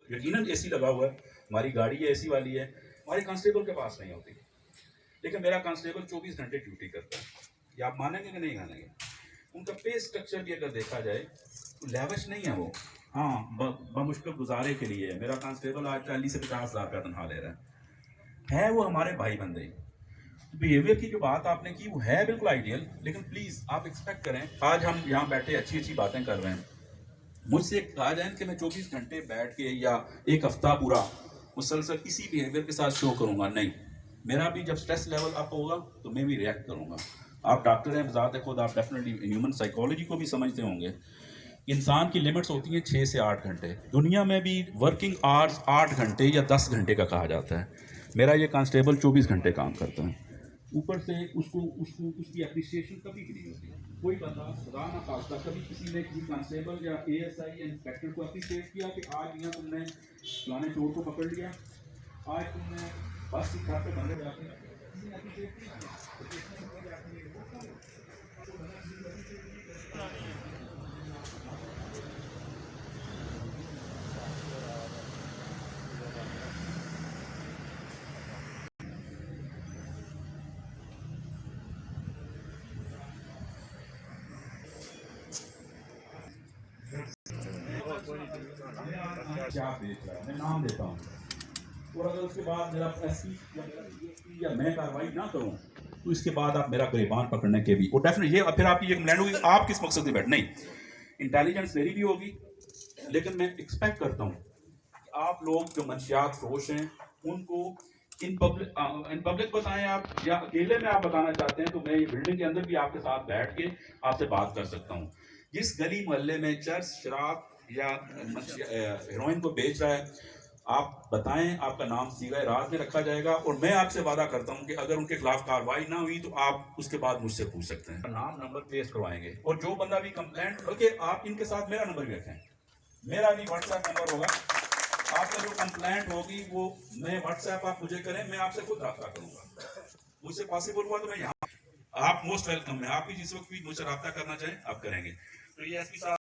यकीनन एसी लगा हुआ है, हमारी गाड़ी है एसी वाली है, हमारे कांस्टेबल के पास नहीं होती, लेकिन मेरा कांस्टेबल 24 घंटे ड्यूटी करता है। ये आप मानेंगे कि नहीं मानेंगे? उनका पे स्ट्रक्चर भी अगर देखा जाए तो लेविश नहीं है वो, हाँ बमुश्किल गुजारे के लिए है। मेरा कांस्टेबल आज 40 से 50 हज़ार का तनख्वाह ले रहा है वो हमारे भाई बंदे। बिहेवियर की जो बात आपने की वो है बिल्कुल आइडियल, लेकिन प्लीज़ आप एक्सपेक्ट करें, आज हम यहाँ बैठे अच्छी अच्छी बातें कर रहे हैं, मुझसे कहा जाए कि मैं 24 घंटे बैठ के या एक हफ्ता पूरा मुसलसल इसी बिहेवियर के साथ शो करूँगा, नहीं। मेरा भी जब स्ट्रेस लेवल अप होगा तो मैं भी रिएक्ट करूँगा। आप डॉक्टर हैं, बज़ात खुद आप डेफिनेटली ह्यूमन साइकोलॉजी को भी समझते होंगे। इंसान की लिमिट्स होती हैं 6 से 8 घंटे, दुनिया में भी वर्किंग आवर्स 8 घंटे या 10 घंटे का कहा जाता है। मेरा ये कांस्टेबल 24 घंटे काम करता है, ऊपर से उसको उसकी अप्रिसिएशन कभी भी नहीं होती। कोई बंदा खुदा ना खास्ता कभी किसी ने किसी कांस्टेबल या एएसआई या इंस्पेक्टर को अप्रिशिएट किया कि आज यहाँ तुमने फलाने चोर को पकड़ लिया, आज तुमने बस की खाते पे बंदे जाते हैं, किसी ने अप्रिशिएट क्या बेच रहा है, मैं नाम देता हूँ, और अगर उसके बाद मेरा एसपी या मैं कार्रवाई ना करूँ तो इसके बाद आप मेरा गिरबान पकड़ने के भी, और डेफिनेट ये फिर आपकी ये कंप्लेंट होगी आप किस मकसद से बैठ, नहीं, इंटेलिजेंस मेरी भी होगी, लेकिन मैं एक्सपेक्ट करता हूँ कि आप लोग जो मंशियात फरोश हैं उनको इन पब्लिक बताएं आप, या अकेले में आप बताना चाहते हैं तो मैं ये बिल्डिंग के अंदर भी आपके साथ बैठ के आपसे बात कर सकता हूँ। जिस गली मोहल्ले में चर्च शराब या हेरोइन को बेच रहा है, आप बताएं, आपका नाम सीगा राज में रखा जाएगा, और मैं आपसे वादा करता हूं कि अगर उनके खिलाफ कार्रवाई ना हुई तो आप उसके बाद मुझसे पूछ सकते हैं, नाम नंबर प्लेस करवाएंगे, और जो बंदा भी कंप्लेंट, बल्कि आप इनके साथ मेरा नंबर भी रखें, मेरा भी व्हाट्सएप नंबर होगा, आपका जो कंप्लेंट होगी वो मैं व्हाट्सएप आप मुझे करें, मैं आपसे खुद रब्ता करूंगा, मुझसे पॉसिबल हुआ तो मैं यहाँ, आप मोस्ट वेलकम है, आप भी जिस वक्त भी मुझसे रब्ता करना चाहें आप करेंगे। तो ये एसपी साहब